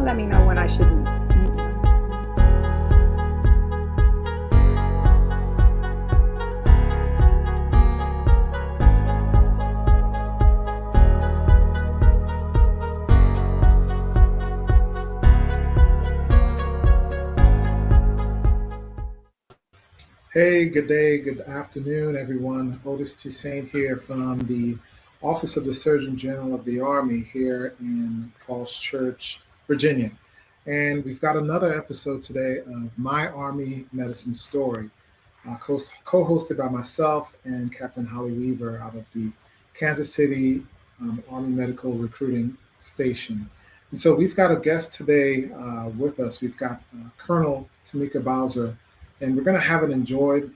let me know when I should. Hey, good day, good afternoon, everyone. Otis Toussaint here from the Office of the Surgeon General of the Army here in Falls Church, Virginia. And we've got another episode today of My Army Medicine Story, co-hosted by myself and Captain Holly Weaver out of the Kansas City Army Medical Recruiting Station. And so we've got a guest today with us. We've got Colonel Tameka Bowser, and we're going to have an enjoyed,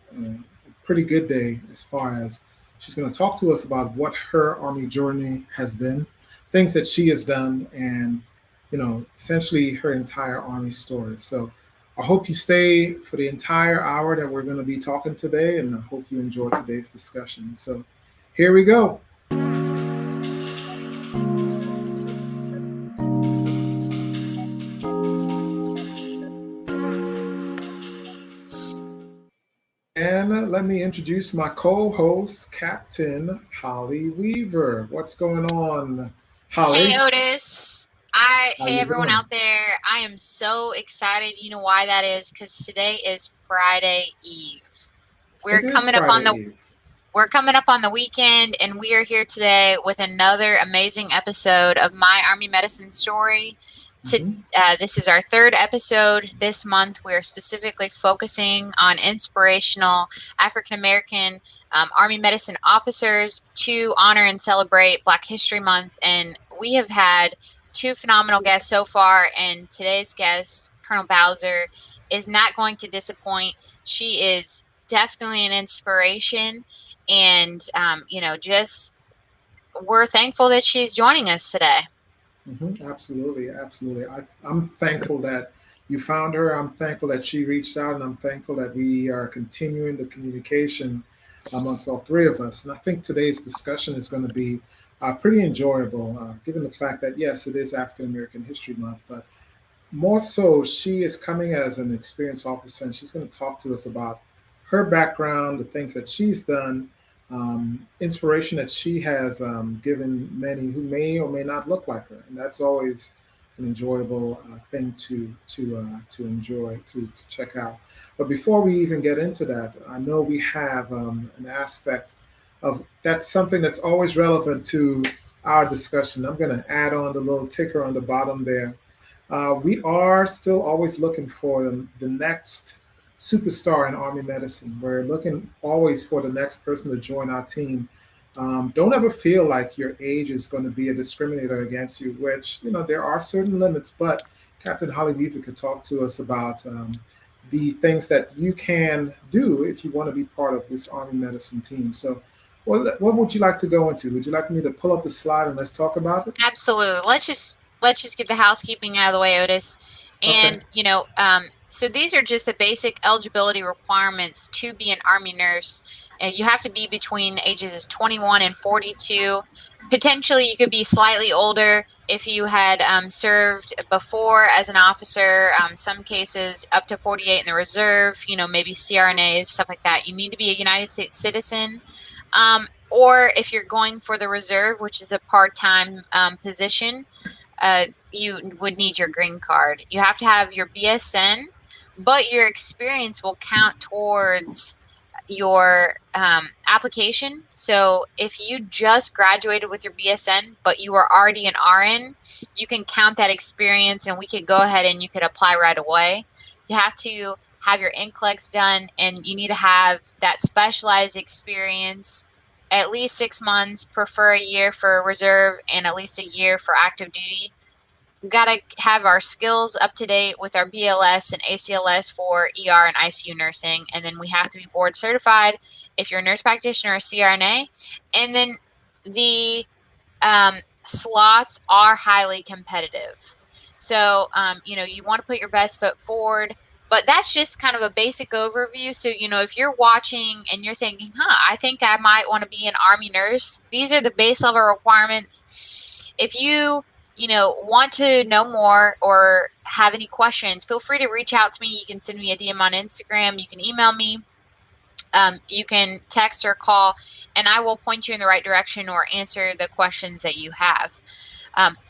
pretty good day as far as she's going to talk to us about what her Army journey has been, things that she has done, and, essentially her entire Army story. So I hope you stay for the entire hour that we're going to be talking today, and I hope you enjoy today's discussion. So here we go. And let me introduce my co-host, Captain Holly Weaver. What's going on, Holly? Hey, Otis. Hey, everyone out there. I am so excited. You know why that is? Because today is Friday Eve. We're coming up on the weekend, and we are here today with another amazing episode of My Army Medicine Story. This is our third episode this month. We're specifically focusing on inspirational African-American Army medicine officers to honor and celebrate Black History Month. And we have had two phenomenal guests so far, and today's guest, Colonel Bowser, is not going to disappoint. She is definitely an inspiration, and we're thankful that she's joining us today. Absolutely. I'm thankful that you found her. I'm thankful that she reached out, and I'm thankful that we are continuing the communication amongst all three of us. And I think today's discussion is going to be pretty enjoyable, given the fact that, yes, it is African American History Month, but more so, she is coming as an experienced officer, and she's going to talk to us about her background, the things that she's done, inspiration that she has given many who may or may not look like her, and that's always an enjoyable thing to enjoy, to check out. But before we even get into that, I know we have an aspect of that's something that's always relevant to our discussion. I'm going to add on the little ticker on the bottom there. We are still always looking for the next superstar in Army medicine. We're looking always for the next person to join our team. Don't ever feel like your age is going to be a discriminator against you, which, there are certain limits, but Captain Holly Weaver could talk to us about the things that you can do if you want to be part of this Army medicine team. So what would you like to go into? Would you like me to pull up the slide and let's talk about it? Absolutely. Let's just get the housekeeping out of the way, Otis. And, okay. So these are just the basic eligibility requirements to be an Army nurse. You have to be between ages of 21 and 42. Potentially, you could be slightly older if you had served before as an officer. Some cases up to 48 in the reserve, maybe CRNAs, stuff like that. You need to be a United States citizen. Or if you're going for the reserve, which is a part-time position, you would need your green card. You have to have your BSN, but your experience will count towards your application. So if you just graduated with your BSN, but you were already an RN, you can count that experience, and we could go ahead and you could apply right away. You have to have your NCLEX done, and you need to have that specialized experience, at least 6 months, prefer a year for reserve, and at least a year for active duty. We've got to have our skills up to date with our BLS and ACLS for ER and ICU nursing. And then we have to be board certified if you're a nurse practitioner or CRNA. And then the slots are highly competitive. So, you want to put your best foot forward. But that's just kind of a basic overview. So, if you're watching and you're thinking, I think I might want to be an Army nurse, these are the base level requirements. If you want to know more or have any questions, feel free to reach out to me. You can send me a DM on Instagram. You can email me. You can text or call, and I will point you in the right direction or answer the questions that you have.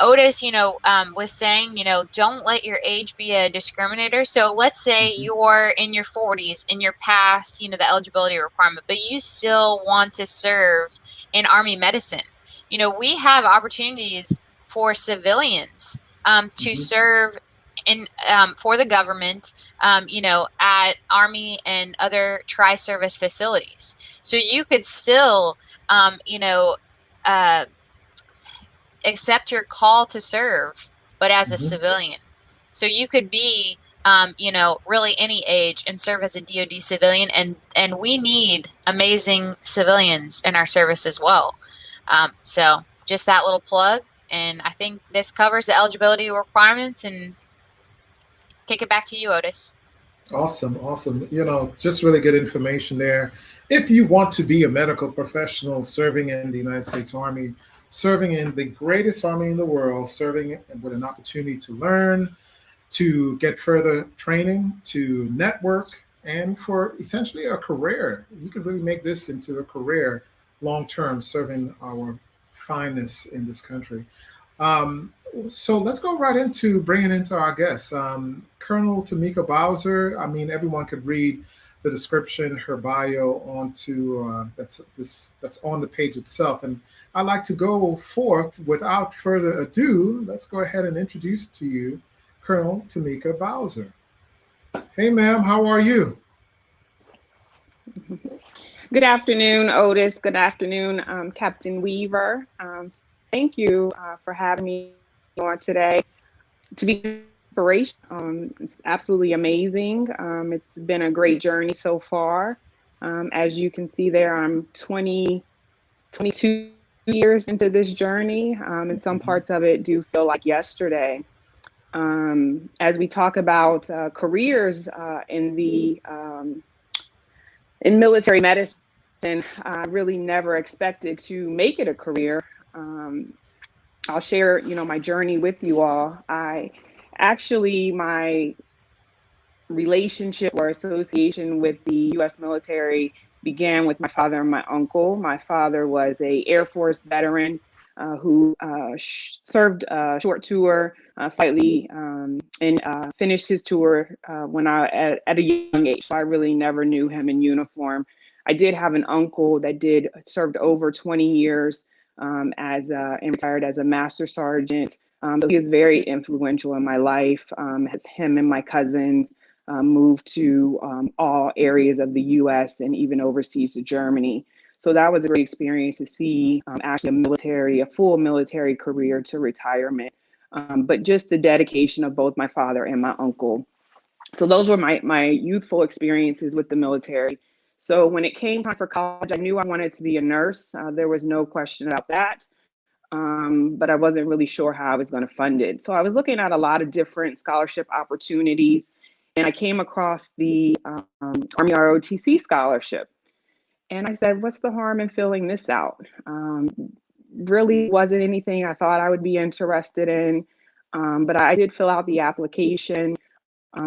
Otis, was saying, don't let your age be a discriminator. So let's say you're in your 40s and you're past, the eligibility requirement, but you still want to serve in Army medicine. We have opportunities for civilians to serve in for the government, at Army and other tri-service facilities. So you could still, accept your call to serve, but as a civilian. So you could be, really any age and serve as a DoD civilian, and we need amazing civilians in our service as well. So just that little plug, and I think this covers the eligibility requirements, and kick it back to you, Otis. Awesome, awesome. Just really good information there. If you want to be a medical professional serving in the United States Army, serving in the greatest army in the world, serving with an opportunity to learn, to get further training, to network, and for essentially a career, you could really make this into a career long-term, serving our finest in this country. So let's go right into bringing into our guests. Colonel Tameka Bowser, everyone could read the description, her bio onto that's on the page itself. And I'd like to go forth without further ado. Let's go ahead and introduce to you Colonel Tameka Bowser. Hey, ma'am, how are you? Good afternoon, Otis. Good afternoon, Captain Weaver. Thank you for having me on today. To be inspiration, it's absolutely amazing. It's been a great journey so far. As you can see there, I'm 22 years into this journey, and some parts of it do feel like yesterday. As we talk about careers in military medicine, I really never expected to make it a career. I'll share, my journey with you all. My relationship or association with the U.S. military began with my father and my uncle. My father was an Air Force veteran who served a short tour, slightly, and finished his tour when at a young age. So I really never knew him in uniform. I did have an uncle that served over 20 years and retired as a master sergeant. So he was very influential in my life. As him and my cousins moved to all areas of the U.S. and even overseas to Germany. So that was a great experience to see actually a full military career to retirement. But just the dedication of both my father and my uncle. So those were my youthful experiences with the military. So when it came time for college, I knew I wanted to be a nurse. There was no question about that. But I wasn't really sure how I was going to fund it. So I was looking at a lot of different scholarship opportunities, and I came across the Army ROTC scholarship. And I said, what's the harm in filling this out? Really wasn't anything I thought I would be interested in, but I did fill out the application.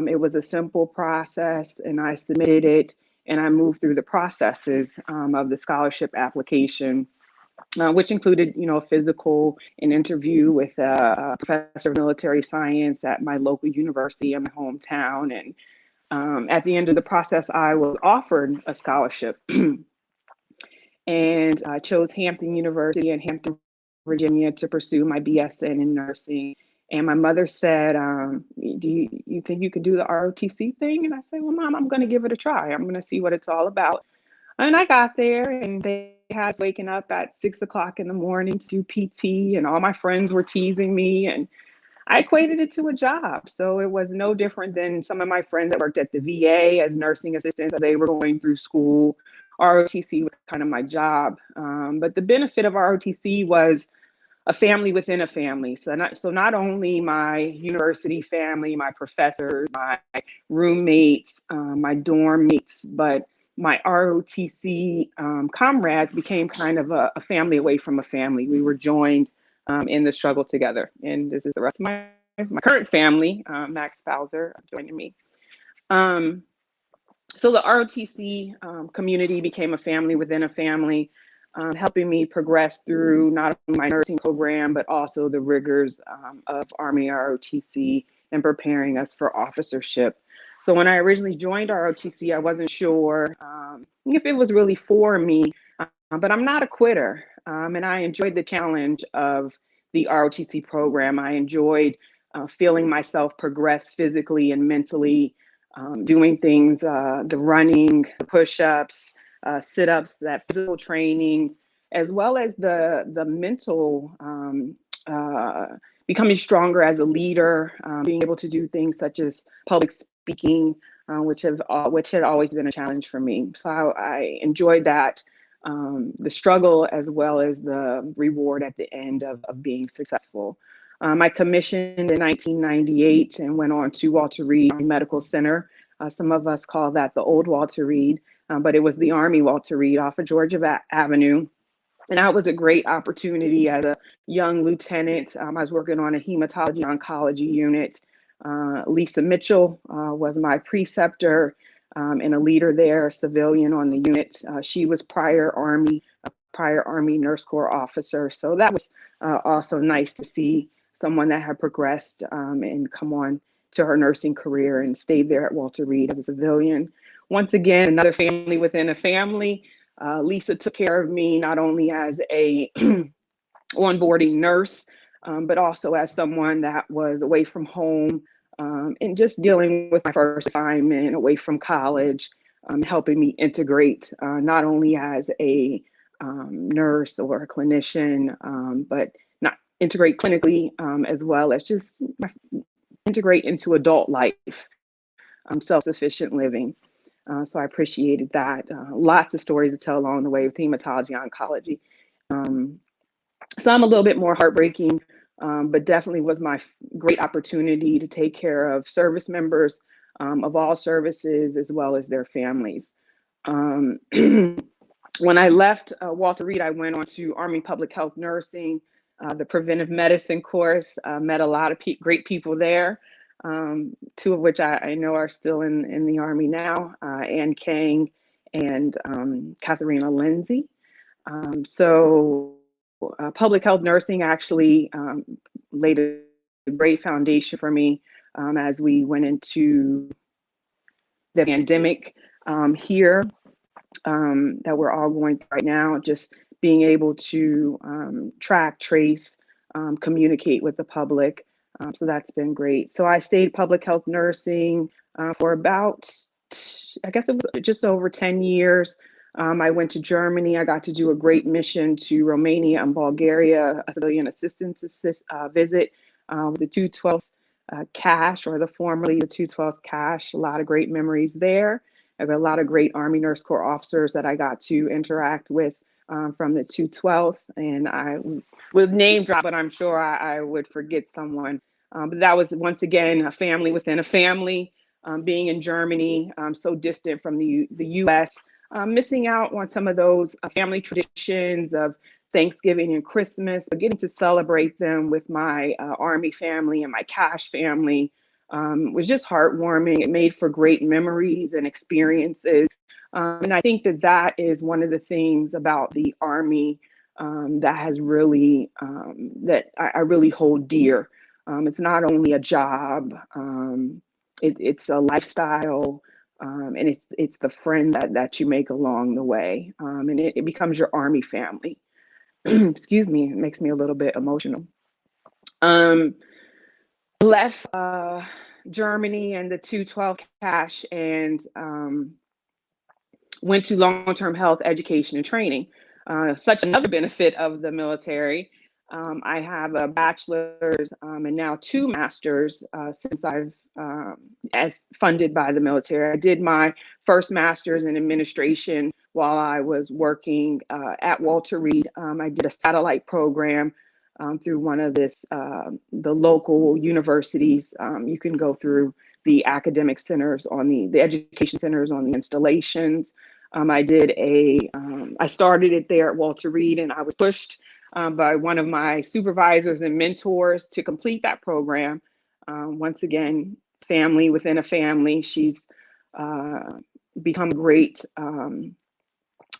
It was a simple process, and I submitted it, and I moved through the processes of the scholarship application, which included, a physical, an interview with a professor of military science at my local university in my hometown. And at the end of the process, I was offered a scholarship. And I chose Hampton University in Hampton, Virginia, to pursue my BSN in nursing. And my mother said, do you think you could do the ROTC thing? And I said, well, Mom, I'm going to give it a try. I'm going to see what it's all about. And I got there, and they had us waking up at 6 o'clock in the morning to do PT, and all my friends were teasing me, and I equated it to a job. So it was no different than some of my friends that worked at the VA as nursing assistants as they were going through school. ROTC was kind of my job. But the benefit of ROTC was a family within a family. So not only my university family, my professors, my roommates, my dorm mates, but my ROTC comrades became kind of a family away from a family. We were joined in the struggle together. And this is the rest of my current family, Max Bowser joining me. So the ROTC community became a family within a family, helping me progress through not only my nursing program, but also the rigors of Army ROTC and preparing us for officership. So when I originally joined ROTC, I wasn't sure if it was really for me, but I'm not a quitter. And I enjoyed the challenge of the ROTC program. I enjoyed feeling myself progress physically and mentally, doing things, the running, the push-ups, sit-ups, that physical training, as well as the mental, becoming stronger as a leader, being able to do things such as public speaking, which had always been a challenge for me. So I enjoyed that, the struggle as well as the reward at the end of being successful. I commissioned in 1998 and went on to Walter Reed Medical Center. Some of us call that the old Walter Reed, but it was the Army Walter Reed off of Georgia Avenue. And that was a great opportunity as a young lieutenant. I was working on a Hematology-Oncology unit. Lisa Mitchell was my preceptor and a leader there, a civilian on the unit. She was prior Army Nurse Corps officer. So that was also nice to see someone that had progressed and come on to her nursing career and stayed there at Walter Reed as a civilian. Once again, another family within a family. Lisa took care of me not only as a onboarding nurse, but also as someone that was away from home and just dealing with my first assignment away from college, helping me integrate not only as a nurse or a clinician, but not integrate clinically as well as just integrate into adult life, self-sufficient living. So I appreciated that. Lots of stories to tell along the way with Hematology-Oncology. Some a little bit more heartbreaking, but definitely was my great opportunity to take care of service members of all services as well as their families. When I left Walter Reed, I went on to Army Public Health Nursing, the Preventive Medicine course, met a lot of great people there. Two of which I know are still in the Army now, Ann Kang and Katharina Lindsay. So public health nursing actually laid a great foundation for me as we went into the pandemic here that we're all going through right now, just being able to track, trace, communicate with the public. So that's been great. So I stayed public health nursing for about, I guess it was just over 10 years. I went to Germany. I got to do a great mission to Romania and Bulgaria, a civilian assistance visit with the 212th CASH, or formerly the 212th CASH. A lot of great memories there. I've got a lot of great Army Nurse Corps officers that I got to interact with from the 212th, and I would name drop, but I'm sure I would forget someone. But that was, once again, a family within a family, being in Germany, so distant from the US, missing out on some of those family traditions of Thanksgiving and Christmas, but getting to celebrate them with my Army family and my CASH family was just heartwarming. It made for great memories and experiences. And I think that is one of the things about the Army that has really, that I really hold dear. It's not only a job, it's a lifestyle, and it's the friend that you make along the way. And it becomes your Army family. Excuse me, it makes me a little bit emotional. Left Germany and the 212 CASH and went to long-term health education and training. Such another benefit of the military. I have a bachelor's and now 2 masters since I've, as funded by the military. I did my first master's in administration while I was working at Walter Reed. I did a satellite program through one of the local universities. You can go through the academic centers on the education centers on the installations. I started it there at Walter Reed, and I was pushed by one of my supervisors and mentors to complete that program. Once again, family within a family. She's become a great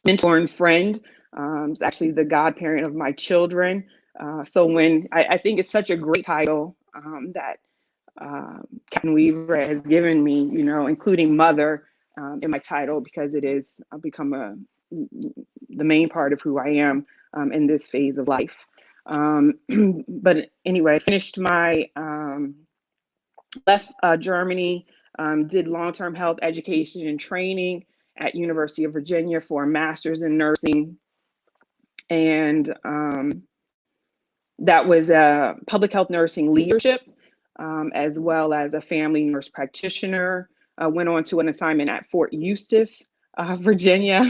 mentor and friend. Is actually the godparent of my children. So when I think it's such a great title that Captain Weaver has given me, you know, including mother in my title, because it is become the main part of who I am in this phase of life. But anyway, I finished my left Germany, did long-term health education and training at University of Virginia for a master's in nursing. And that was a public health nursing leadership, as well as a family nurse practitioner. Went on to an assignment at Fort Eustis, Virginia.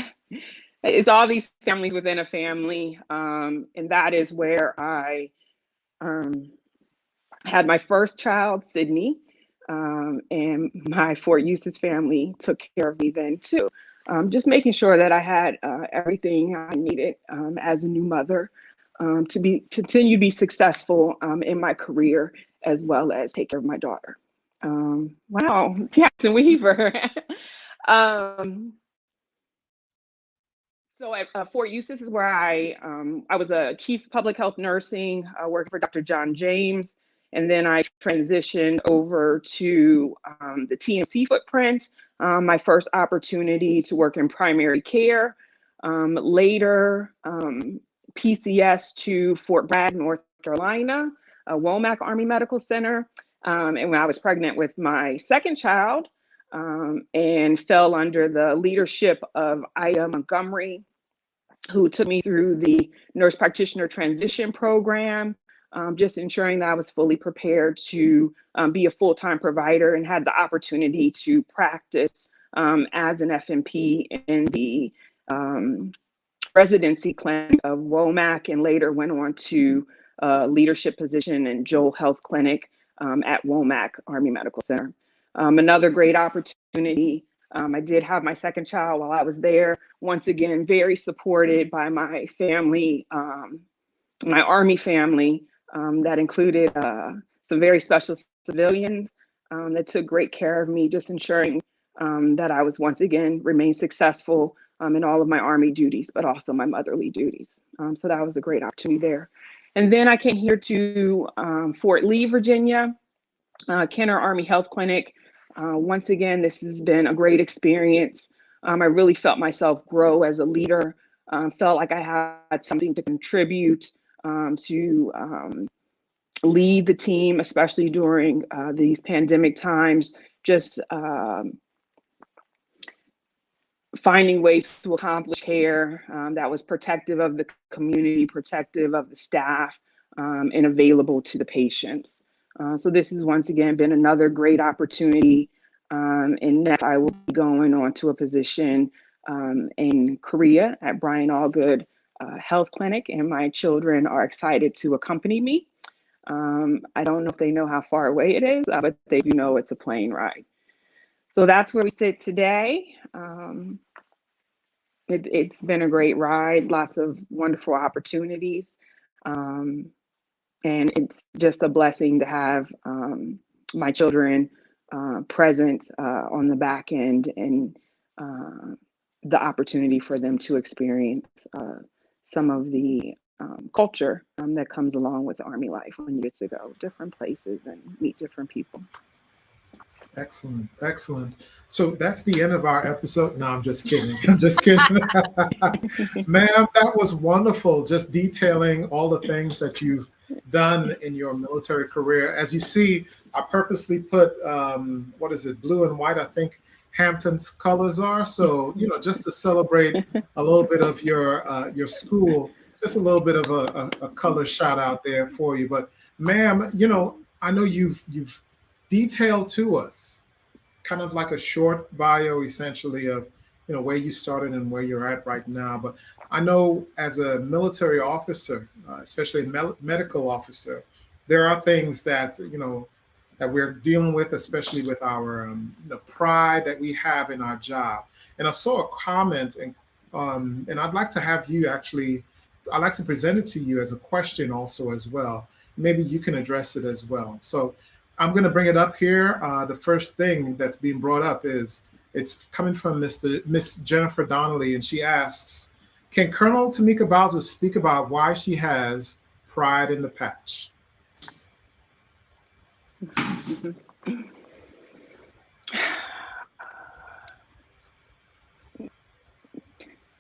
It's all these families within a family. And that is where I had my first child, Sydney, and my Fort Eustis family took care of me then too. Just making sure that I had everything I needed as a new mother to continue to be successful in my career, as well as take care of my daughter. Wow, Captain Weaver. So at Fort Eustis is where I was a chief public health nursing, working for Dr. John James. And then I transitioned over to the TMC footprint, my first opportunity to work in primary care. Later, PCS to Fort Bragg, North Carolina, Womack Army Medical Center. And when I was pregnant with my second child, and fell under the leadership of Ida Montgomery, who took me through the nurse practitioner transition program, just ensuring that I was fully prepared to be a full-time provider, and had the opportunity to practice as an FNP in the residency clinic of Womack, and later went on to a leadership position in Joel Health Clinic at Womack Army Medical Center. Another great opportunity. I did have my second child while I was there. Once again, very supported by my family, my Army family, that included some very special civilians that took great care of me, just ensuring that I was once again remained successful in all of my Army duties, but also my motherly duties. So that was a great opportunity there. And then I came here to Fort Lee, Virginia, Kenner Army Health Clinic. Once again, this has been a great experience. I really felt myself grow as a leader, felt like I had something to contribute, to lead the team, especially during these pandemic times, just finding ways to accomplish care that was protective of the community, protective of the staff, and available to the patients. So this has once again been another great opportunity. And next I will be going on to a position in Korea at Brian Allgood Health Clinic, and my children are excited to accompany me. I don't know if they know how far away it is, but they do know it's a plane ride. So that's where we sit today. It's been a great ride, lots of wonderful opportunities. And it's just a blessing to have my children present on the back end, and the opportunity for them to experience some of the culture that comes along with Army life when you get to go different places and meet different people. Excellent, excellent. So that's the end of our episode. No, I'm just kidding. I'm just kidding. Ma'am, that was wonderful, just detailing all the things that you've done in your military career. As you see, I purposely put, what is it, blue and white, I think Hampton's colors are. So, you know, just to celebrate a little bit of your school, just a little bit of a color shot out there for you. But ma'am, you know, I know you've detailed to us kind of like a short bio, essentially, of, you know, where you started and where you're at right now. But I know as a military officer, especially a medical officer, there are things that, you know, that we're dealing with, especially with our the pride that we have in our job. And I saw a comment, and I'd like to have you actually I'd like to present it to you as a question also as well. Maybe you can address it as well. So I'm going to bring it up here. The first thing that's being brought up is it's coming from Miss Jennifer Donnelly, and she asks, can Colonel Tameka Bowser speak about why she has pride in the patch?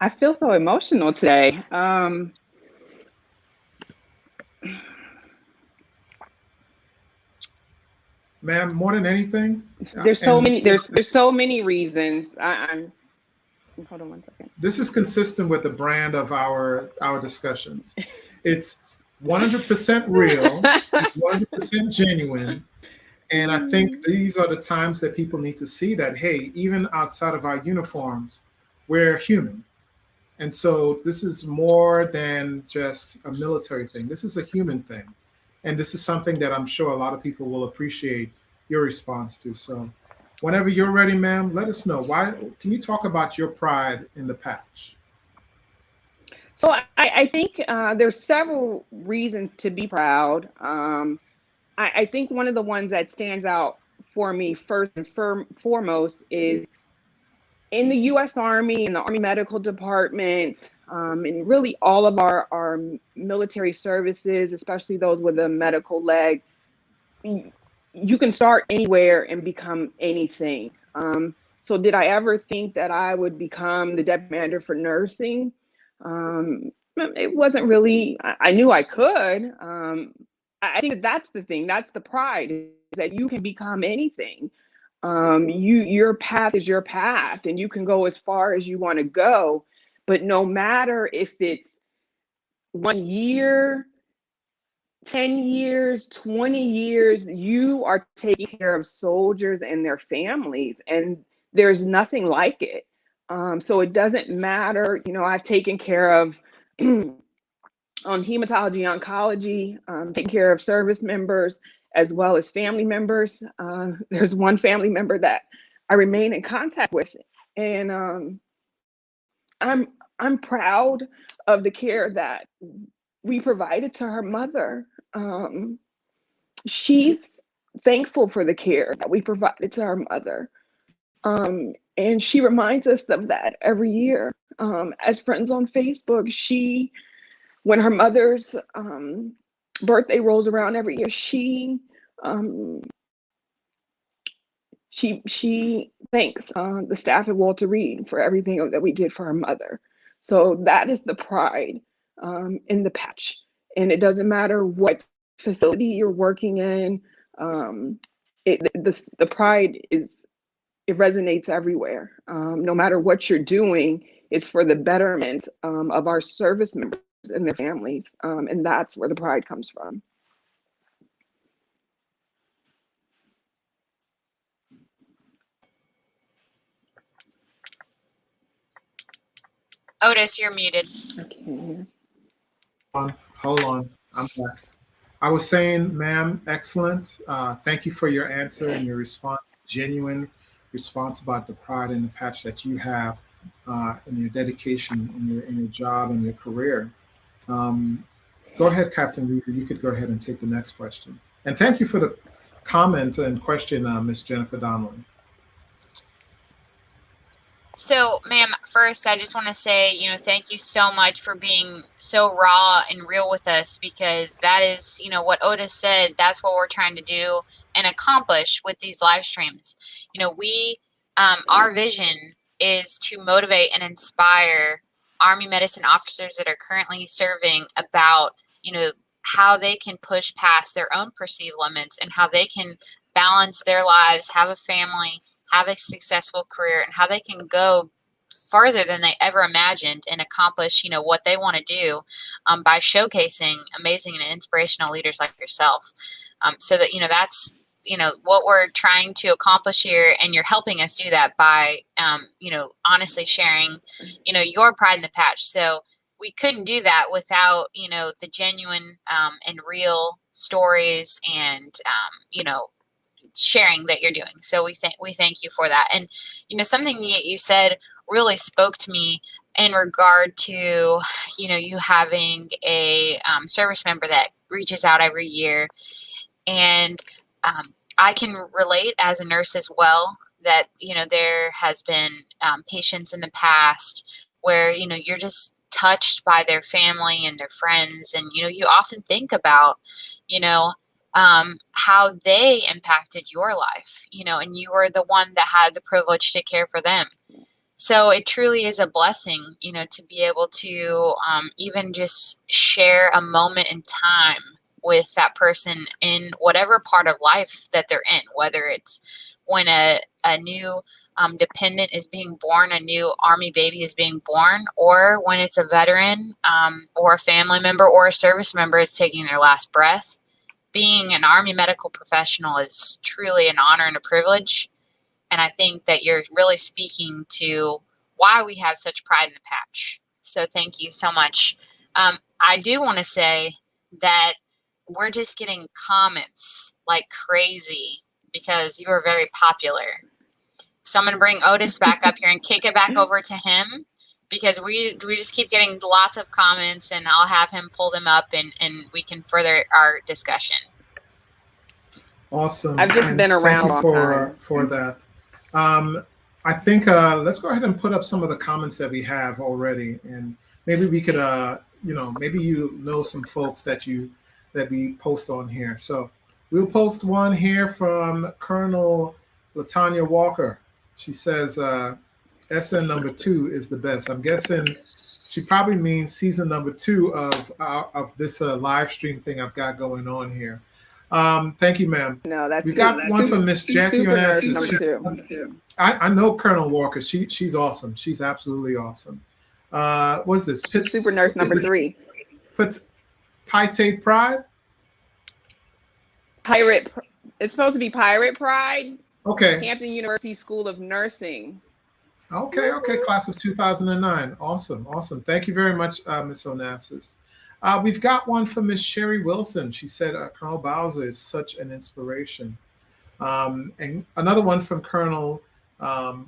I feel so emotional today. Ma'am, more than anything, there's so many reasons. Hold on one second. This is consistent with the brand of our discussions. It's 100% real, it's 100% genuine. And I think these are the times that people need to see that, hey, even outside of our uniforms, we're human. And so this is more than just a military thing. This is a human thing. And this is something that I'm sure a lot of people will appreciate your response to. So whenever you're ready, ma'am, let us know. Why? Can you talk about your pride in the patch? So I think there's several reasons to be proud. I think one of the ones that stands out for me first and foremost is in the U.S. Army, in the Army Medical Department, and really all of our military services, especially those with a medical leg, you can start anywhere and become anything. So did I ever think that I would become the deputy commander for nursing? It wasn't really, I knew I could. I think that's the thing, that's the pride, is that you can become anything. Your path is your path, and you can go as far as you want to go. But no matter if it's 1 year, 10 years, 20 years, you are taking care of soldiers and their families, and there's nothing like it. So it doesn't matter. You know, I've taken care of on Hematology-Oncology, taking care of service members as well as family members. There's one family member that I remain in contact with, and I'm proud of the care that we provided to her mother. She's thankful for the care that we provided to her mother, and she reminds us of that every year. As friends on Facebook, when her mother's birthday rolls around every year, she thanks the staff at Walter Reed for everything that we did for her mother. So that is the pride in the patch, and it doesn't matter what facility you're working in. The pride it resonates everywhere. No matter what you're doing, it's for the betterment of our service members and their families, and that's where the pride comes from. Otis, you're muted. Okay. Hold on, I'm back. I was saying, ma'am, excellent. Thank you for your answer and your response, genuine response about the pride in the patch that you have in your dedication in your job and your career. Go ahead, Captain Reader. You could go ahead and take the next question. And thank you for the comment and question, Ms. Jennifer Donnelly. So, ma'am, first, I just want to say, thank you so much for being so raw and real with us, because that is, what Otis said, that's what we're trying to do and accomplish with these live streams. Our vision is to motivate and inspire Army medicine officers that are currently serving about, how they can push past their own perceived limits and how they can balance their lives, have a family, have a successful career, and how they can go farther than they ever imagined and accomplish, what they want to do by showcasing amazing and inspirational leaders like yourself. So that, that's, what we're trying to accomplish here, and you're helping us do that by, honestly sharing, your pride in the patch. So we couldn't do that without, the genuine and real stories and, sharing that you're doing. So we thank you for that. And something that you said really spoke to me, in regard to, you having a service member that reaches out every year. And I can relate as a nurse as well that, there has been patients in the past where, you're just touched by their family and their friends. And, you often think about, how they impacted your life, and you were the one that had the privilege to care for them. So it truly is a blessing, to be able to even just share a moment in time with that person in whatever part of life that they're in, whether it's when a new dependent is being born, a new Army baby is being born, or when it's a veteran or a family member or a service member is taking their last breath. Being an Army medical professional is truly an honor and a privilege. And I think that you're really speaking to why we have such pride in the patch. So thank you so much. I do want to say that we're just getting comments like crazy because you are very popular. So I'm going to bring Otis back up here and kick it back over to him because we just keep getting lots of comments, and I'll have him pull them up and we can further our discussion. Awesome. I've just been around thank you for that. I think let's go ahead and put up some of the comments that we have already, and maybe we could, maybe some folks that we post on here. So we'll post one here from Colonel Latanya Walker. She says SN number 2 is the best. I'm guessing she probably means season number 2 of this live stream thing I've got going on here. Thank you, ma'am. No, that's we got one from Miss Jackie Nurse Onassis. number 2. I know Colonel Walker. She's awesome. She's absolutely awesome. What's this? Super Nurse number 3. Pite Pride? Pirate. It's supposed to be Pirate Pride. Okay. Hampton University School of Nursing. Okay. Class of 2009. Awesome. Thank you very much, Miss Onassis. We've got one from Miss Sherry Wilson. She said, Colonel Bowser is such an inspiration. And another one from Colonel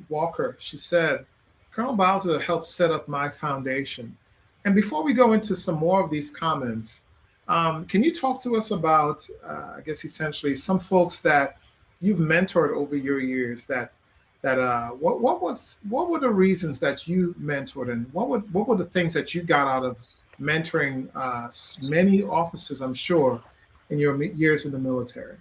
Walker. She said, Colonel Bowser helped set up my foundation. And before we go into some more of these comments, can you talk to us about, I guess, essentially some folks that you've mentored over your years what were the reasons that you mentored, and what were the things that you got out of mentoring many officers, I'm sure, in your years in the military?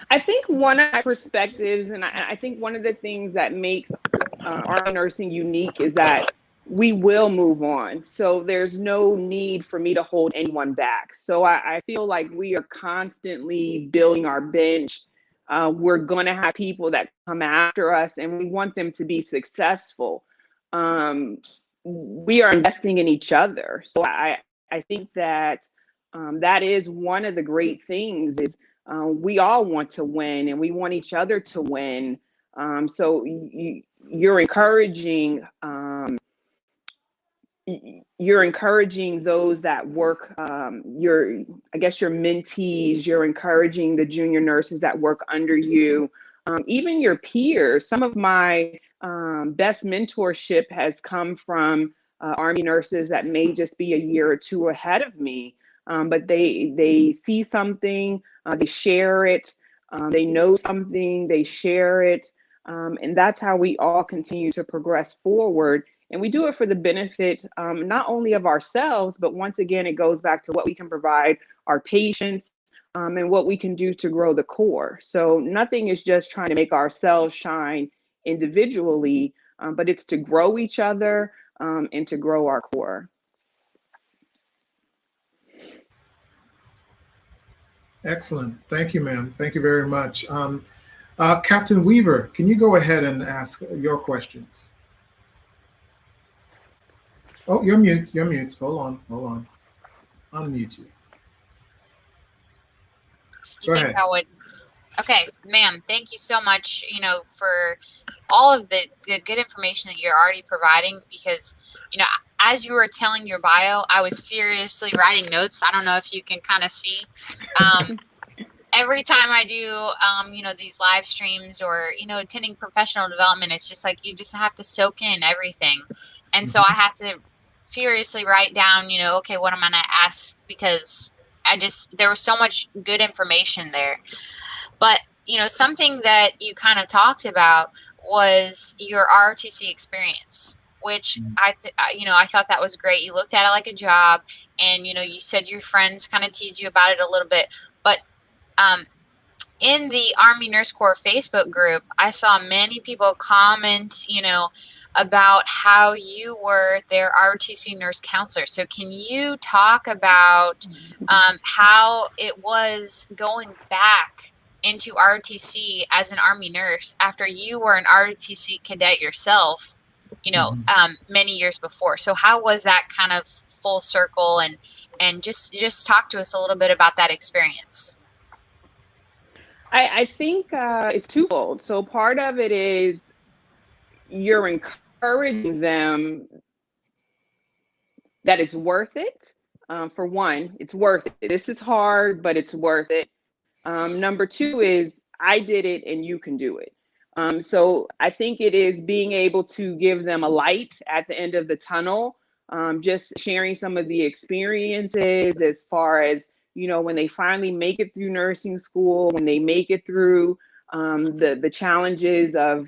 I think one of my perspectives, and I think one of the things that makes Army nursing unique is that we will move on. So there's no need for me to hold anyone back. So I feel like we are constantly building our bench. We're going to have people that come after us, and we want them to be successful. We are investing in each other. So I think that that is one of the great things is we all want to win, and we want each other to win. So you're encouraging those that work, your mentees, you're encouraging the junior nurses that work under you, even your peers. Some of my best mentorship has come from Army nurses that may just be a year or two ahead of me, but they see something, they share it, they know something, they share it, and that's how we all continue to progress forward. And we do it for the benefit not only of ourselves, but once again, it goes back to what we can provide our patients and what we can do to grow the Corps. So nothing is just trying to make ourselves shine individually, but it's to grow each other and to grow our Corps. Excellent. Thank you, ma'am. Thank you very much. Captain Weaver, can you go ahead and ask your questions? Oh, you're mute. Hold on. Unmute you. You think I would? Okay, ma'am, thank you so much, for all of the good information that you're already providing, because, as you were telling your bio, I was furiously writing notes. I don't know if you can kind of see. every time I do, you know, these live streams or, you know, attending professional development, it's just like you just have to soak in everything. And so I had to furiously write down, you know, okay, what am I going to ask? Because there was so much good information there. But, you know, something that you kind of talked about was your ROTC experience, which you know, I thought that was great. You looked at it like a job, and, you know, you said your friends kind of teased you about it a little bit. But in the Army Nurse Corps Facebook group, I saw many people comment, you know, about how you were their ROTC nurse counselor. So can you talk about how it was going back into ROTC as an Army nurse after you were an ROTC cadet yourself, you know, many years before? So how was that kind of full circle, and just talk to us a little bit about that experience? I think it's twofold. So part of it is you're encouraging them that it's worth it. For one, it's worth it. This is hard, but it's worth it. Number two is I did it and you can do it. So I think it is being able to give them a light at the end of the tunnel, just sharing some of the experiences as far as, you know, when they finally make it through nursing school, when they make it through the challenges of,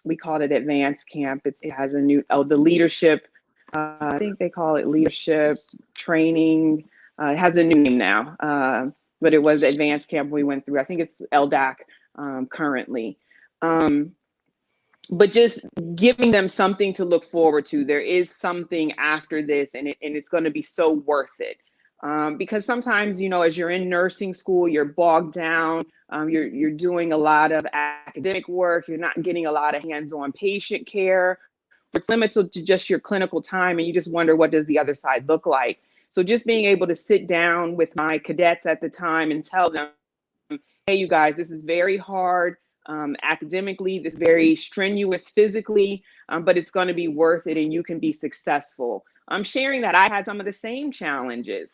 we call it advanced camp. It has a new, the leadership, I think they call it leadership training. It has a new name now, but it was advanced camp we went through. I think it's LDAC currently. But just giving them something to look forward to. There is something after this, and it's going to be so worth it. Because sometimes, you know, as you're in nursing school, you're bogged down. You're doing a lot of academic work. You're not getting a lot of hands-on patient care. It's limited to just your clinical time, and you just wonder, what does the other side look like? So just being able to sit down with my cadets at the time and tell them, hey, you guys, this is very hard academically, this is very strenuous physically, but it's going to be worth it and you can be successful. I'm sharing that I had some of the same challenges,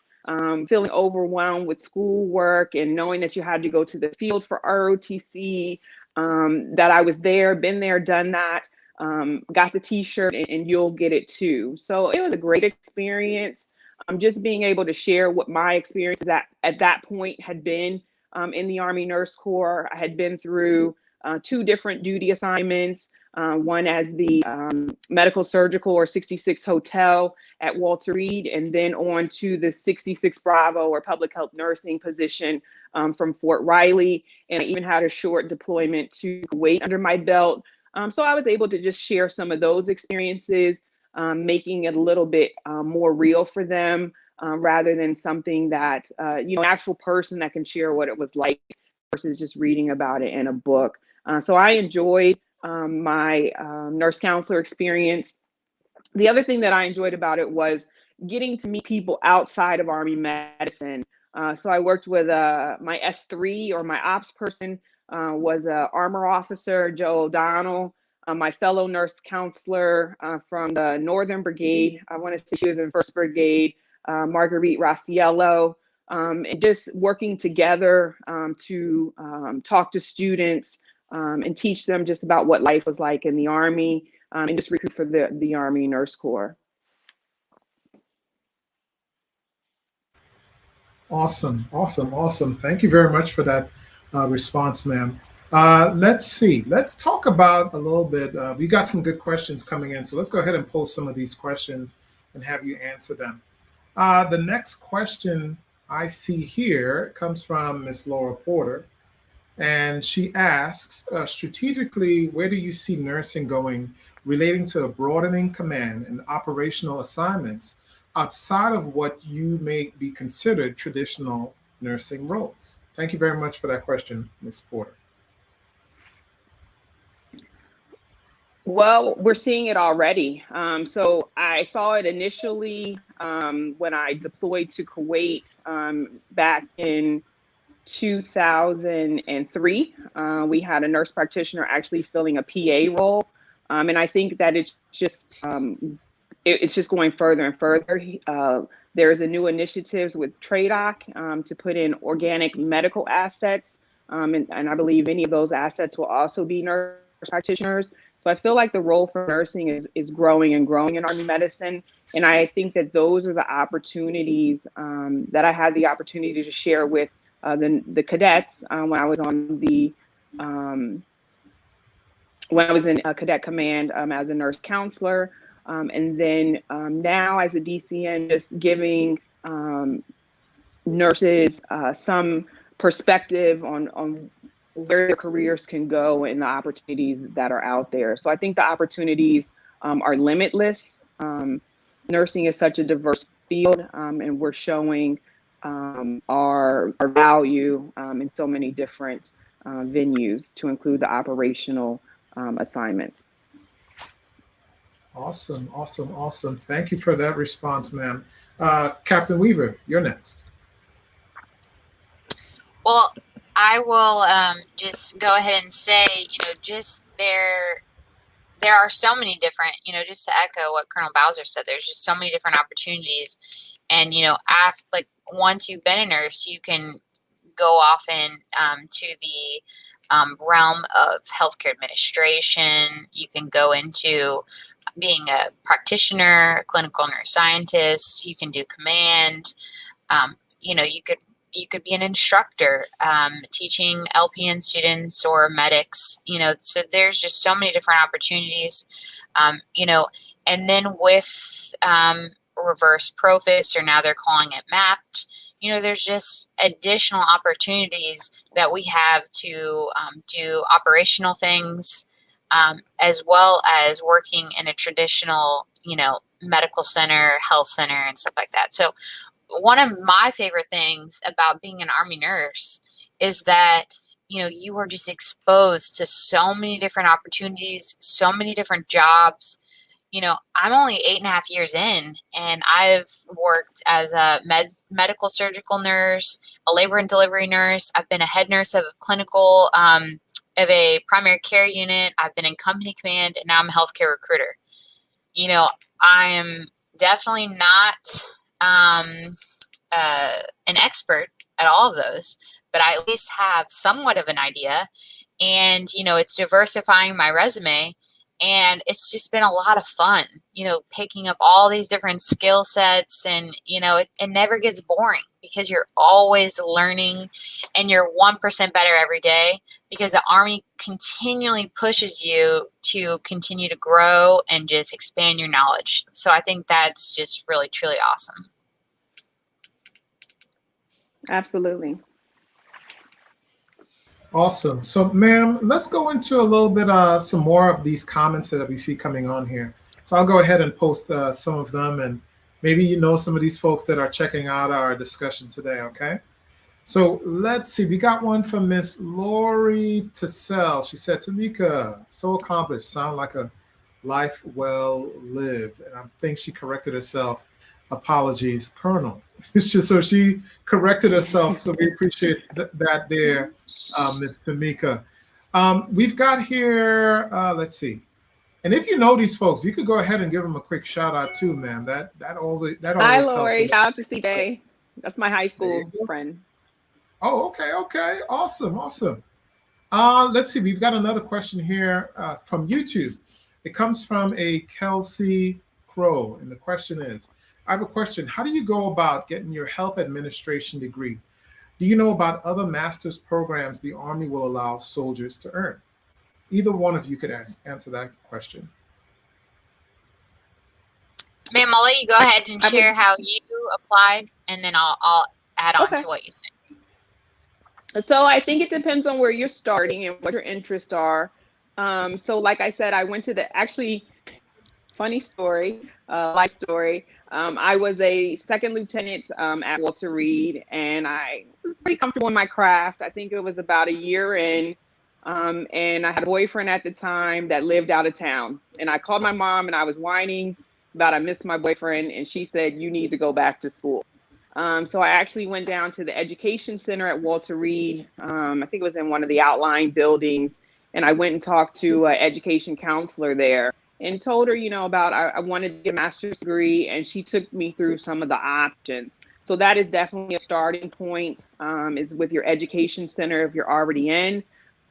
feeling overwhelmed with schoolwork and knowing that you had to go to the field for ROTC, that I was there, been there, done that. Got the t-shirt and you'll get it too. So it was a great experience. Just being able to share what my experiences at that point had been in the Army Nurse Corps. I had been through 2 different duty assignments, one as the medical surgical or 66 hotel at Walter Reed, and then on to the 66 Bravo or public health nursing position from Fort Riley. And I even had a short deployment to Kuwait under my belt. So I was able to just share some of those experiences, making it a little bit more real for them, rather than something that, you know, an actual person that can share what it was like versus just reading about it in a book. So I enjoyed my nurse counselor experience. The other thing that I enjoyed about it was getting to meet people outside of Army medicine. So I worked with my S3 or my ops person, was an armor officer, Joe O'Donnell, my fellow nurse counselor from the Northern Brigade. I want to say she was in 1st Brigade, Marguerite Raciello, and just working together to talk to students and teach them just about what life was like in the Army, and just recruit for the Army Nurse Corps. Awesome, awesome, awesome. Thank you very much for that response, ma'am. Let's see. Let's talk about a little bit. We got some good questions coming in, so let's go ahead and post some of these questions and have you answer them. The next question I see here comes from Miss Laura Porter, and she asks, strategically, where do you see nursing going relating to a broadening command and operational assignments outside of what you may be considered traditional nursing roles? Thank you very much for that question, Ms. Porter. Well, we're seeing it already. So I saw it initially when I deployed to Kuwait back in 2003. We had a nurse practitioner actually filling a PA role. And I think that it's just, it's just going further and further. There's a new initiatives with TRADOC to put in organic medical assets. And I believe many of those assets will also be nurse practitioners. So I feel like the role for nursing is growing and growing in Army medicine. And I think that those are the opportunities that I had the opportunity to share with the cadets when I was on the when I was in Cadet Command as a nurse counselor. And then now as a DCN, just giving nurses some perspective on where their careers can go and the opportunities that are out there. So I think the opportunities are limitless. Nursing is such a diverse field, and we're showing our value in so many different venues, to include the operational assignments. Awesome, awesome, awesome. Thank you for that response, ma'am. Captain Weaver, you're next. Well, I will just go ahead and say, just there are so many different, just to echo what Colonel Bowser said, there's just so many different opportunities. And, after, once you've been a nurse, you can go off to the realm of healthcare administration. You can go into being a practitioner, a clinical nurse scientist. You can do command. You could be an instructor, teaching LPN students or medics, so there's just so many different opportunities, and then with reverse provis, or now they're calling it mapped, there's just additional opportunities that we have to do operational things, as well as working in a traditional, medical center, health center, and stuff like that. So one of my favorite things about being an Army nurse is that, you are just exposed to so many different opportunities, so many different jobs. I'm only 8.5 years in, and I've worked as a medical surgical nurse, a labor and delivery nurse. I've been a head nurse of a clinical, of a primary care unit. I've been in company command, and now I'm a healthcare recruiter. I am definitely not an expert at all of those, but I at least have somewhat of an idea, and it's diversifying my resume, and it's just been a lot of fun, picking up all these different skill sets, and it never gets boring, because you're always learning, and you're 1% better every day, because the Army continually pushes you to continue to grow and just expand your knowledge. So I think that's just really, truly awesome. Absolutely. Awesome. So, ma'am, let's go into a little bit some more of these comments that we see coming on here. So I'll go ahead and post some of them, and maybe some of these folks that are checking out our discussion today, okay? So let's see. We got one from Miss Lori Tassell. She said, Tameka, so accomplished, sound like a life well lived. And I think she corrected herself. Apologies, Colonel. It's just so she corrected herself. So we appreciate that there, Ms. Tameka. We've got here, let's see. And if you know these folks, you could go ahead and give them a quick shout out too, ma'am. That always Hi, Lori. helps. Shout out to CJ. That's my high school friend. Oh, okay. Awesome. Let's see. We've got another question here from YouTube. It comes from a Kelsey Crow. And the question is, I have a question. How do you go about getting your health administration degree? Do you know about other master's programs the Army will allow soldiers to earn? Either one of you could answer that question. Ma'am, I'll let you go ahead and share how you applied, and then I'll add on to what you said. So I think it depends on where you're starting and what your interests are. So like I said, I went to funny story, life story. I was a second lieutenant at Walter Reed, and I was pretty comfortable in my craft. I think it was about a year in, and I had a boyfriend at the time that lived out of town. And I called my mom, and I was whining about I missed my boyfriend, and she said, you need to go back to school. So I actually went down to the education center at Walter Reed. I think it was in one of the outlying buildings, and I went and talked to an education counselor there. and told her, about I wanted to get a master's degree, and she took me through some of the options. So that is definitely a starting point, is with your education center if you're already in.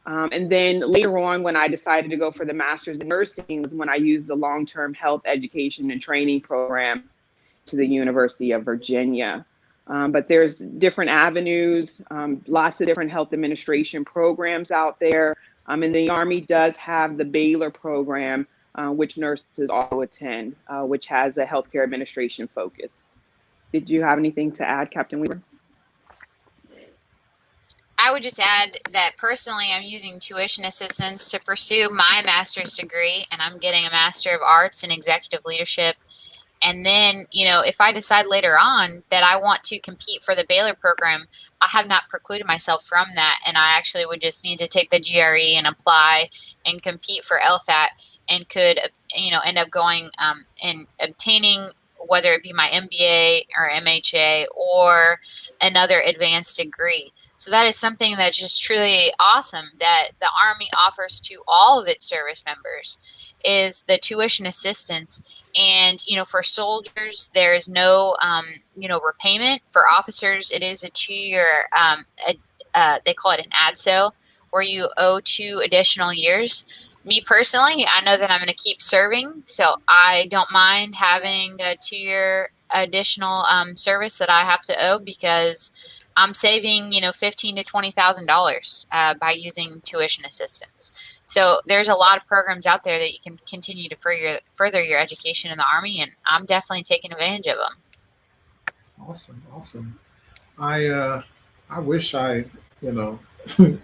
And then later on, when I decided to go for the master's in nursing, was when I used the long-term health education and training program to the University of Virginia. But there's different avenues, lots of different health administration programs out there. And the Army does have the Baylor program, which nurses also attend, which has a healthcare administration focus. Did you have anything to add, Captain Weaver? I would just add that personally, I'm using tuition assistance to pursue my master's degree, and I'm getting a Master of Arts in Executive Leadership. And then, if I decide later on that I want to compete for the Baylor program, I have not precluded myself from that. And I actually would just need to take the GRE and apply and compete for LSAT, and could, end up going and obtaining, whether it be my MBA or MHA or another advanced degree. So that is something that's just truly awesome that the Army offers to all of its service members, is the tuition assistance. And, for soldiers, there is no, repayment. For officers, it is a 2-year, they call it an ADSO, where you owe 2 additional years. Me personally, I know that I'm going to keep serving, so I don't mind having a 2-year additional service that I have to owe, because I'm saving, $15,000 to $20,000 by using tuition assistance. So there's a lot of programs out there that you can continue to further your education in the Army, and I'm definitely taking advantage of them. Awesome. I wish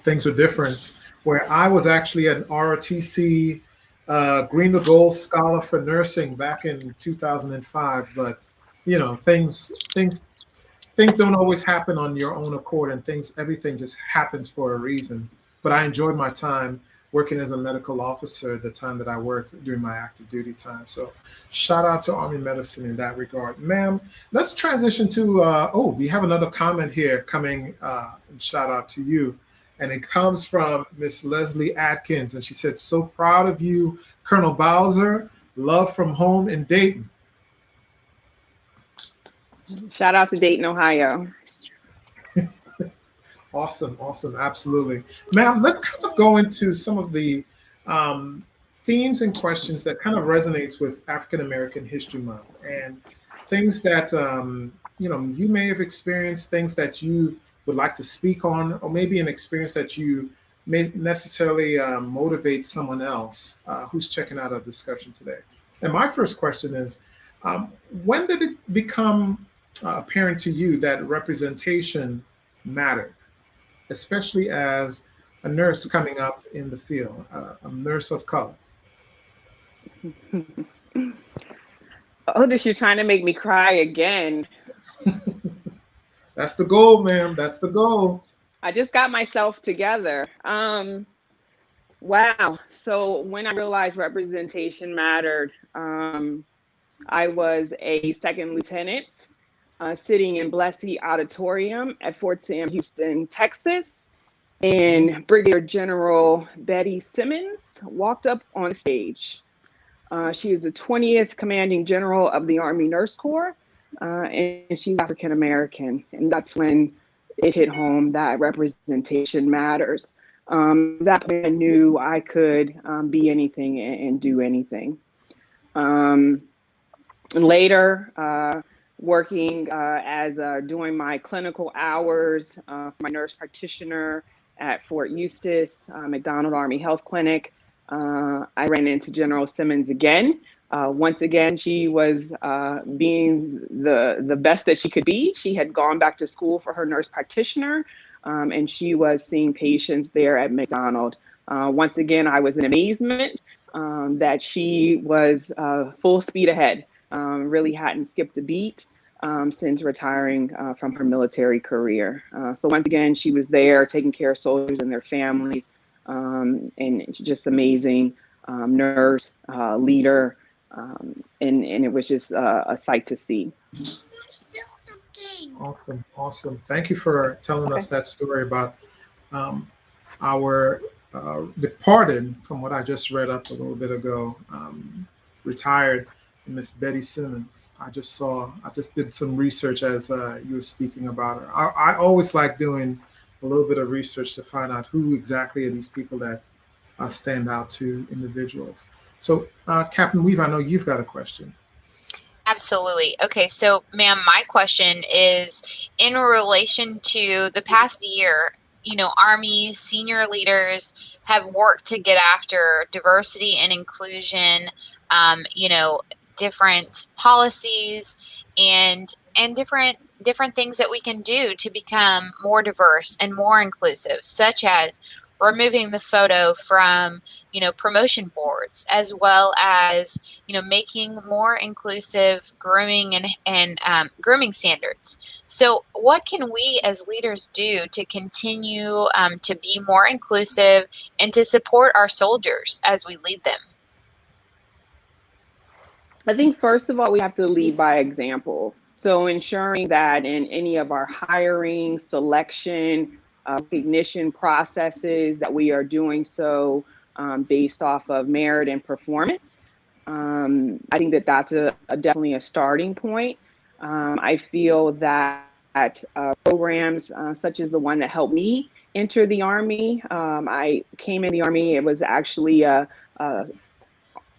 things were different. Where I was actually an ROTC Green to Gold Scholar for nursing back in 2005, but things don't always happen on your own accord, and everything just happens for a reason. But I enjoyed my time working as a medical officer, the time that I worked during my active duty time. So shout out to Army medicine in that regard. Ma'am, let's transition to, we have another comment here coming, and shout out to you. And it comes from Miss Leslie Atkins. And she said, "So proud of you, Colonel Bowser. Love from home in Dayton." Shout out to Dayton, Ohio. Awesome. Absolutely. Ma'am, let's kind of go into some of the themes and questions that kind of resonates with African American History Month, and things that, you may have experienced, things that you would like to speak on, or maybe an experience that you may necessarily motivate someone else who's checking out our discussion today. And my first question is, when did it become apparent to you that representation mattered, especially as a nurse coming up in the field, a nurse of color? Otis, you're trying to make me cry again. That's the goal, ma'am. That's the goal. I just got myself together. Wow. So when I realized representation mattered, I was a second lieutenant sitting in Blessey Auditorium at Fort Sam Houston, Texas, and Brigadier General Betty Simmons walked up on stage. She is the 20th Commanding General of the Army Nurse Corps, and she's African American. And that's when it hit home that representation matters. That point I knew I could be anything and do anything. Later, working as doing my clinical hours for my nurse practitioner at Fort Eustis, McDonald Army Health Clinic, I ran into General Simmons again. Once again, she was being the best that she could be. She had gone back to school for her nurse practitioner, and she was seeing patients there at McDonald. Once again, I was in amazement that she was full speed ahead, really hadn't skipped a beat since retiring from her military career. So once again, she was there taking care of soldiers and their families, and just amazing nurse, leader, and it was just a sight to see. Awesome. Thank you for telling us that story about our departed, from what I just read up a little bit ago, retired, Miss Betty Simmons. I just did some research as you were speaking about her. I always like doing a little bit of research to find out who exactly are these people that stand out to individuals. So, Captain Weave, I know you've got a question. Absolutely. Okay, so ma'am, my question is in relation to the past year, you know, Army senior leaders have worked to get after diversity and inclusion, you know, different policies and different things that we can do to become more diverse and more inclusive, such as removing the photo from, you know, promotion boards, as well as, you know, making more inclusive grooming and grooming standards. So what can we as leaders do to continue to be more inclusive and to support our soldiers as we lead them? I think first of all, we have to lead by example. So ensuring that in any of our hiring, selection, recognition processes that we are doing so based off of merit and performance. I think that that's definitely a starting point. I feel that programs such as the one that helped me enter the Army, I came in the Army, it was actually a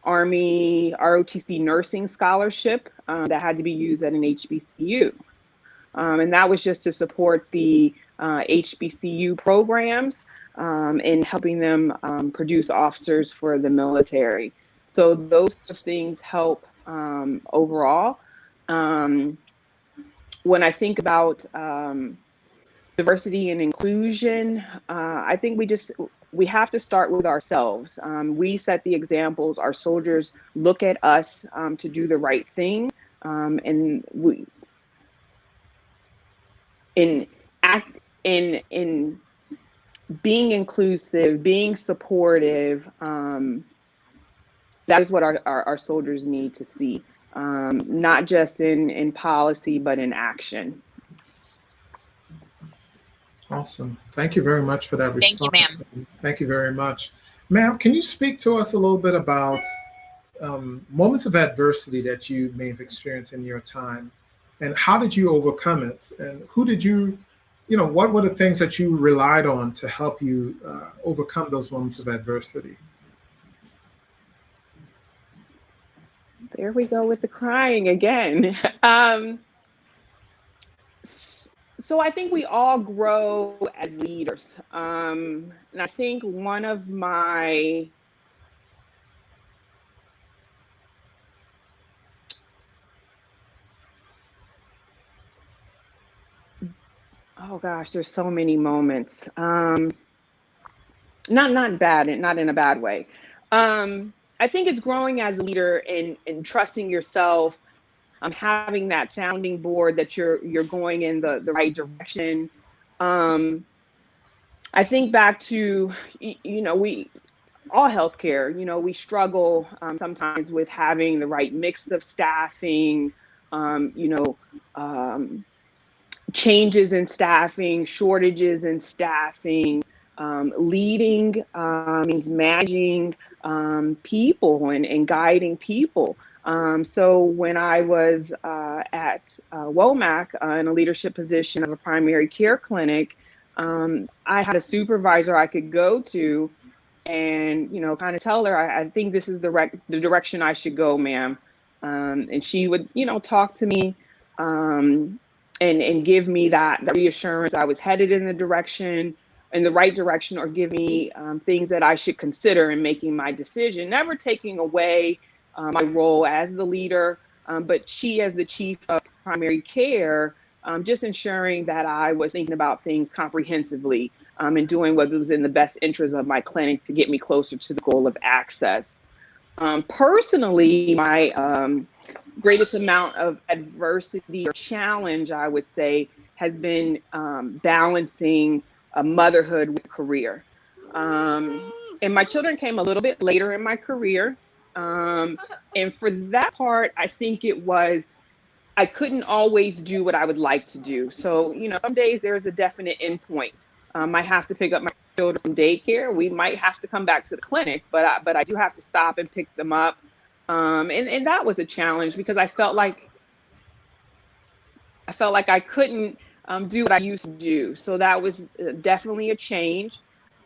Army ROTC nursing scholarship that had to be used at an HBCU. And that was just to support the HBCU programs in helping them produce officers for the military. So those things help overall. When I think about diversity and inclusion, I think we have to start with ourselves. We set the examples. Our soldiers look at us to do the right thing, and we in being inclusive, being supportive. That is what our soldiers need to see, not just in policy, but in action. Awesome. Thank you very much for that response. Thank you, ma'am. Thank you very much. Ma'am, can you speak to us a little bit about moments of adversity that you may have experienced in your time, and how did you overcome it? And who did you know, what were the things that you relied on to help you overcome those moments of adversity? There we go with the crying again. So I think we all grow as leaders. And I think one of my oh gosh, there's so many moments. Not bad, not in a bad way. I think it's growing as a leader and trusting yourself, having that sounding board that you're going in the right direction. I think back to, you know, we all healthcare, you know, we struggle sometimes with having the right mix of staffing, changes in staffing, shortages in staffing. Leading means managing people and guiding people. So when I was at WOMAC in a leadership position of a primary care clinic, I had a supervisor I could go to and, you know, kind of tell her, I think this is the direction I should go, ma'am. And she would, you know, talk to me and give me that reassurance I was headed in the right direction, or give me things that I should consider in making my decision, never taking away my role as the leader, but she as the chief of primary care, just ensuring that I was thinking about things comprehensively and doing what was in the best interest of my clinic to get me closer to the goal of access. Personally, my greatest amount of adversity or challenge, I would say, has been balancing motherhood with career. And my children came a little bit later in my career. And for that part, I think I couldn't always do what I would like to do. So, you know, some days there's a definite endpoint. I have to pick up my children from daycare. We might have to come back to the clinic, but I do have to stop and pick them up. And that was a challenge because I felt like I couldn't do what I used to do. So that was definitely a change.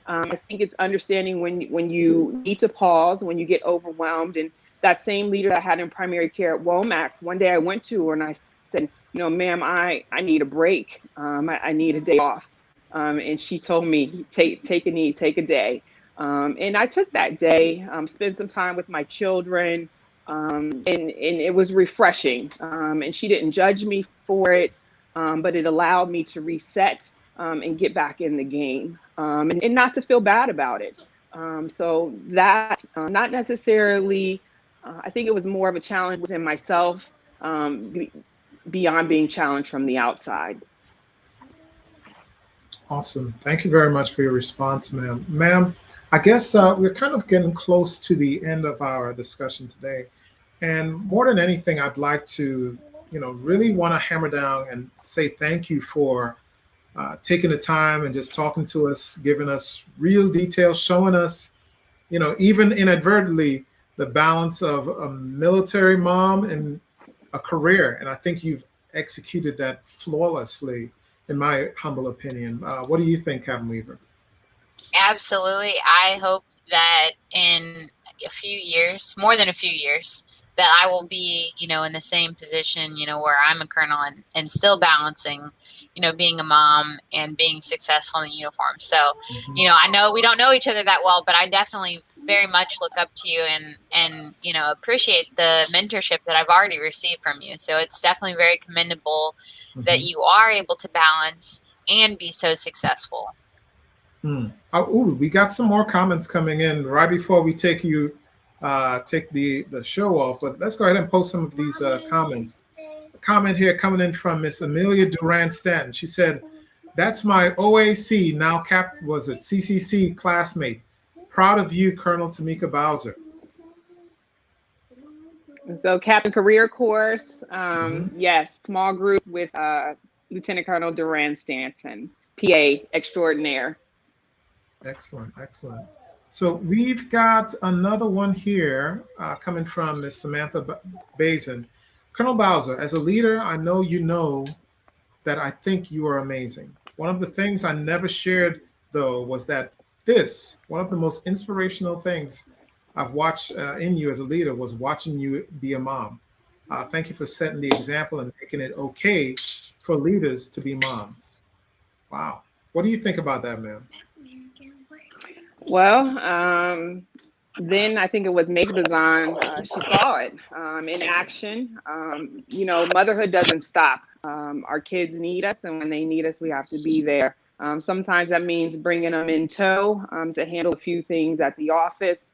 I think it's understanding when you need to pause, when you get overwhelmed. And that same leader that I had in primary care at Womack, one day I went to her and I said, ma'am, I need a break. I need a day off. And she told me, take a knee, take a day. And I took that day, spent some time with my children, and it was refreshing. And she didn't judge me for it, but it allowed me to reset and get back in the game, and not to feel bad about it. So that, not necessarily, I think it was more of a challenge within myself, beyond being challenged from the outside. Awesome. Thank you very much for your response, ma'am. Ma'am, I guess we're kind of getting close to the end of our discussion today. And more than anything, I'd like to, really want to hammer down and say thank you for taking the time and just talking to us, giving us real details, showing us, even inadvertently, the balance of a military mom and a career. And I think you've executed that flawlessly, in my humble opinion. What do you think, Captain Weaver? Absolutely. I hope that in a few years, more than a few years, that I will be, in the same position, where I'm a colonel and still balancing, being a mom and being successful in uniform. So, I know we don't know each other that well, but I definitely very much look up to you and appreciate the mentorship that I've already received from you. So it's definitely very commendable that you are able to balance and be so successful. We got some more comments coming in right before we take the show off, but let's go ahead and post some of these comments. A comment here coming in from Miss Amelia Duran Stanton. She said, "That's my OAC, now CCC classmate. Proud of you, Colonel Tameka Bowser." So Captain Career Course, yes, small group with Lieutenant Colonel Duran Stanton, PA extraordinaire. Excellent, excellent. So we've got another one here coming from Ms. Samantha Bazin. Colonel Bowser, as a leader, I know you know that I think you are amazing. One of the things I never shared, though, was that one of the most inspirational things I've watched in you as a leader was watching you be a mom. Thank you for setting the example and making it okay for leaders to be moms. Wow. What do you think about that, ma'am? Well, then I think it was Meg Bazan. She saw it in action. Motherhood doesn't stop. Our kids need us, and when they need us, we have to be there. Sometimes that means bringing them in tow to handle a few things at the office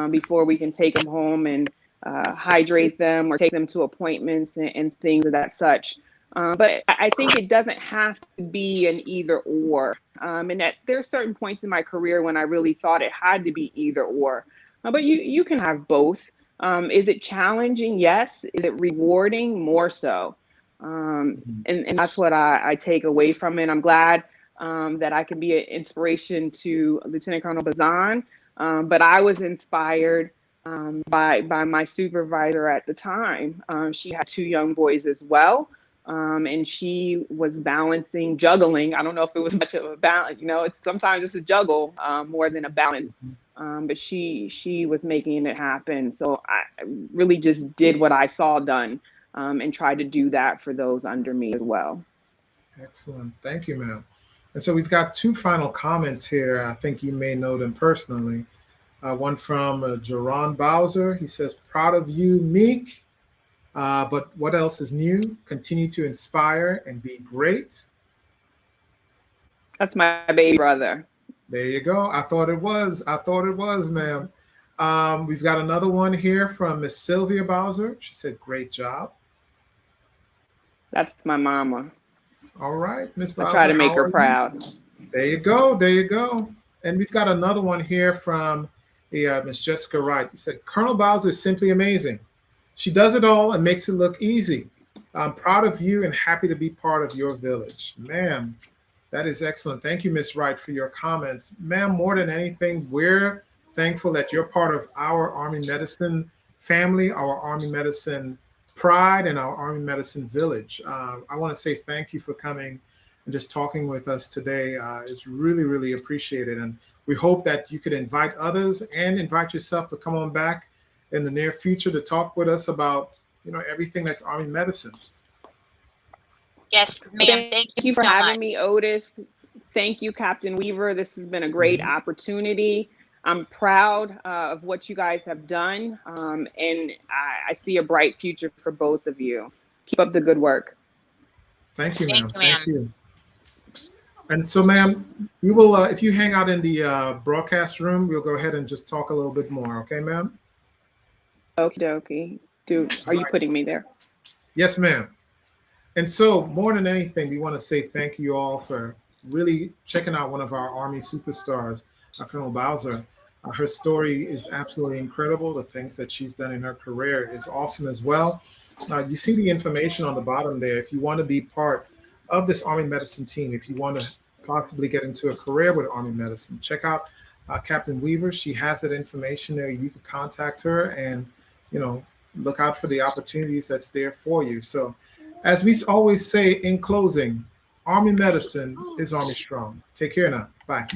before we can take them home and hydrate them or take them to appointments and things of that such. But I think it doesn't have to be an either or. And that there are certain points in my career when I really thought it had to be either or. But you can have both. Is it challenging? Yes. Is it rewarding? More so. And that's what I take away from it. I'm glad that I can be an inspiration to Lieutenant Colonel Bazan. But I was inspired by my supervisor at the time. She had 2 young boys as well. And she was juggling. I don't know if it was much of a balance. Sometimes it's a juggle more than a balance. But she was making it happen. So I really just did what I saw done and tried to do that for those under me as well. Excellent. Thank you, ma'am. And so we've got 2 final comments here. I think you may know them personally. One from Jerron Bowser. He says, "Proud of you, Meek. But what else is new? Continue to inspire and be great." That's my baby brother. There you go. I thought it was, ma'am. We've got another one here from Miss Sylvia Bowser. She said, "Great job." That's my mama. All right, Miss Bowser. I try to make her proud. There you go. There you go. And we've got another one here from Miss Jessica Wright. She said, "Colonel Bowser is simply amazing. She does it all and makes it look easy. I'm proud of you and happy to be part of your village." Ma'am, that is excellent. Thank you, Miss Wright, for your comments. Ma'am, more than anything, we're thankful that you're part of our Army Medicine family, our Army Medicine pride, and our Army Medicine village. I want to say thank you for coming and just talking with us today. It's really, really appreciated. And we hope that you could invite others and invite yourself to come on back in the near future to talk with us about, everything that's Army Medicine. Yes, ma'am. Thank you for so having much. me, Otis. Thank you, Captain Weaver. This has been a great opportunity. I'm proud of what you guys have done, and I see a bright future for both of you. Keep up the good work. Thank you, ma'am. Thank you, ma'am. And so, ma'am, we will, if you hang out in the broadcast room, we'll go ahead and just talk a little bit more. Okay, ma'am? Okie dokie. Are you putting me there? Yes, ma'am. And so, more than anything, we want to say thank you all for really checking out one of our Army superstars, Colonel Bowser. Her story is absolutely incredible. The things that she's done in her career is awesome as well. You see the information on the bottom there. If you want to be part of this Army Medicine team, if you want to possibly get into a career with Army Medicine, check out Captain Weaver. She has that information there. You can contact her and, look out for the opportunities that's there for you. So, as we always say in closing, Army Medicine is Army Strong. Take care now. Bye.